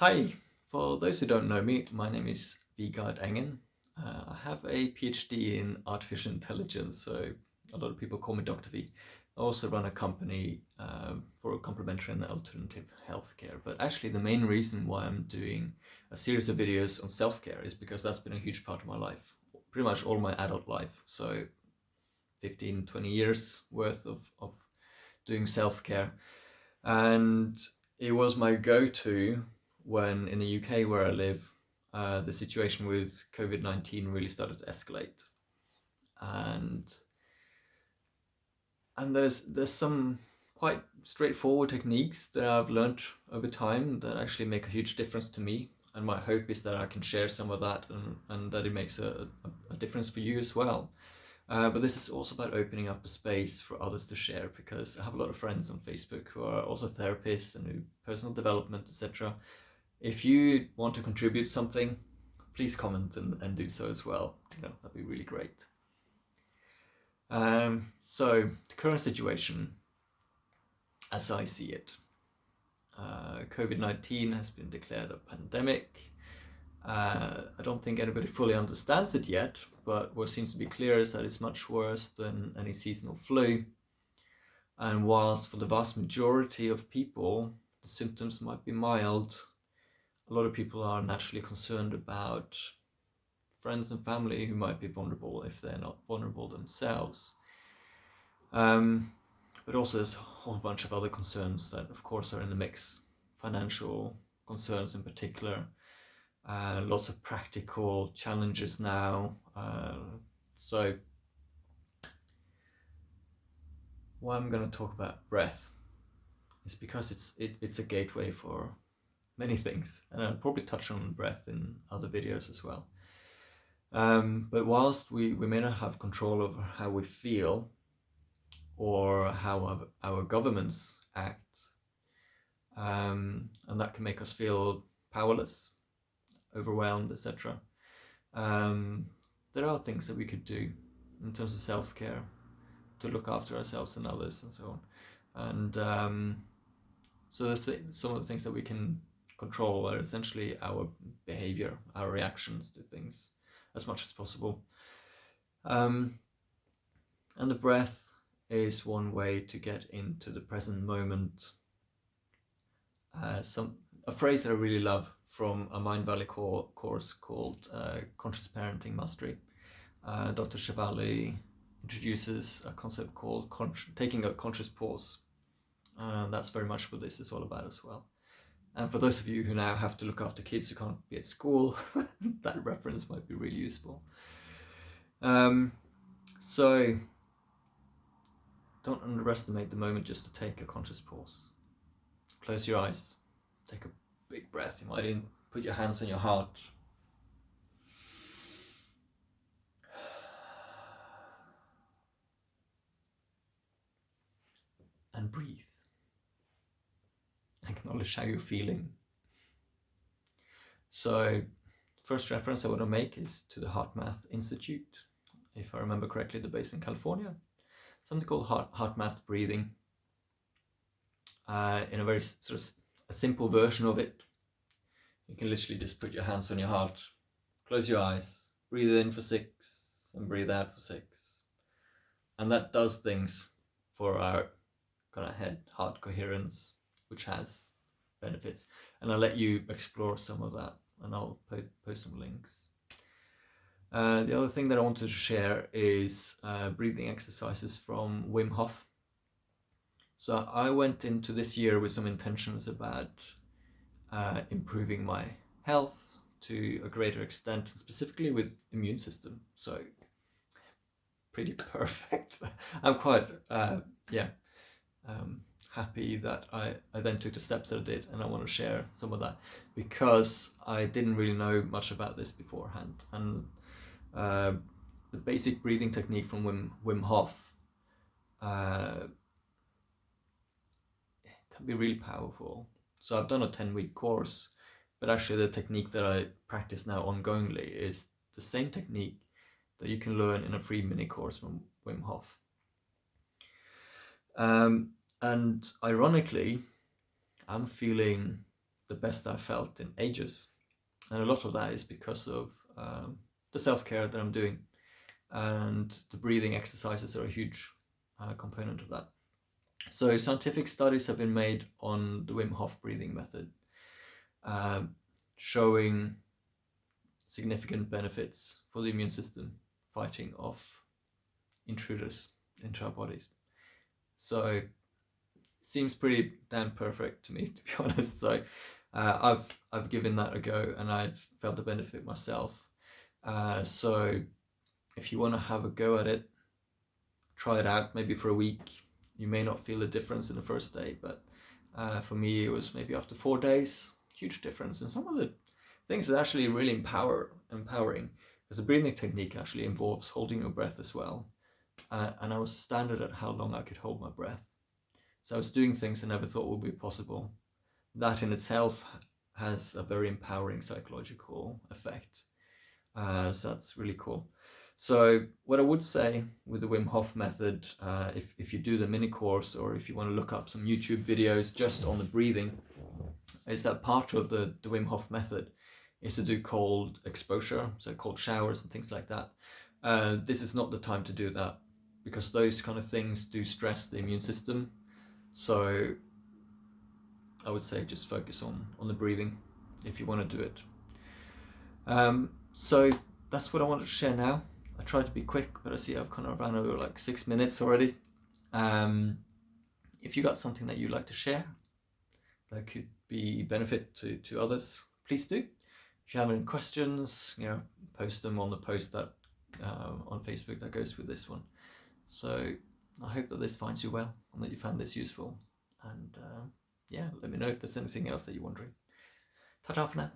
Hi, for those who don't know me, my name is Vigard Engen. I have a PhD in artificial intelligence, so a lot of people call me Dr. V. I also run a company for complementary and alternative healthcare. But actually, the main reason why I'm doing a series of videos on self-care is because that's been a huge part of my life, pretty much all my adult life. So 15, 20 years worth of doing self-care. And it was my go-to when in the UK where I live, the situation with COVID-19 really started to escalate. And there's some quite straightforward techniques that I've learned over time that actually make a huge difference to me. And my hope is that I can share some of that and that it makes a difference for you as well. But this is also about opening up a space for others to share, because I have a lot of friends on Facebook who are also therapists and who personal development, etc. If you want to contribute something, please comment and do so as well. That'd be really great. So the current situation, as I see it, COVID-19 has been declared a pandemic. I don't think anybody fully understands it yet, but what seems to be clear is that it's much worse than any seasonal flu. And whilst for the vast majority of people, the symptoms might be mild, a lot of people are naturally concerned about friends and family who might be vulnerable if they're not vulnerable themselves. But also there's a whole bunch of other concerns that of course are in the mix. Financial concerns in particular, lots of practical challenges now. So why I'm going to talk about breath is because it's a gateway for many things, and I'll probably touch on breath in other videos as well. But whilst we may not have control over how we feel or how our governments act, and that can make us feel powerless, overwhelmed, etc. There are things that we could do in terms of self-care to look after ourselves and others and so on. And so there's some of the things that we can control are essentially our behavior, our reactions to things as much as possible. And the breath is one way to get into the present moment. A phrase that I really love from a Mindvalley course called Conscious Parenting Mastery. Dr. Shefali introduces a concept called taking a conscious pause. And that's very much what this is all about as well. And for those of you who now have to look after kids who can't be at school, that reference might be really useful. So don't underestimate the moment just to take a conscious pause. Close your eyes, take a big breath. You might even put your hands on your heart. And breathe. Acknowledge how you're feeling. So, first reference I want to make is to the HeartMath Institute. If I remember correctly, they're based in California. Something called HeartMath breathing. In a very sort of a simple version of it, you can literally just put your hands on your heart, close your eyes, breathe in for 6 and breathe out for 6. And that does things for our kind of head-heart coherence, which has benefits. And I'll let you explore some of that, and I'll post some links. The other thing that I wanted to share is breathing exercises from Wim Hof. So I went into this year with some intentions about improving my health to a greater extent, specifically with immune system. So pretty perfect. I'm quite happy that I then took the steps that I did, and I want to share some of that because I didn't really know much about this beforehand. And the basic breathing technique from Wim Hof can be really powerful. So I've done a 10-week course, but actually the technique that I practice now ongoingly is the same technique that you can learn in a free mini course from Wim Hof. And ironically, I'm feeling the best I've felt in ages. And a lot of that is because of the self-care that I'm doing, and the breathing exercises are a huge component of that. So scientific studies have been made on the Wim Hof breathing method, showing significant benefits for the immune system fighting off intruders into our bodies. So seems pretty damn perfect to me, to be honest. So I've given that a go, and I've felt the benefit myself. So if you want to have a go at it, try it out maybe for a week. You may not feel a difference in the first day, but for me it was maybe after 4 days, huge difference. And some of the things are actually really empowering, because the breathing technique actually involves holding your breath as well. And I was standard at how long I could hold my breath. So I was doing things I never thought would be possible. That in itself has a very empowering psychological effect. So that's really cool. So what I would say with the Wim Hof method, if you do the mini course, or if you want to look up some YouTube videos just on the breathing, is that part of the Wim Hof method is to do cold exposure, so cold showers and things like that. This is not the time to do that, because those kind of things do stress the immune system. So I would say just focus on the breathing if you want to do it. So that's what I wanted to share now. I tried to be quick, but I see I've kind of ran over like 6 minutes already. If you got something that you'd like to share that could be benefit to others, please do. If you have any questions, post them on the post that on Facebook that goes with this one. So I hope that this finds you well, and that you found this useful. And let me know if there's anything else that you're wondering. Ta-ta for now.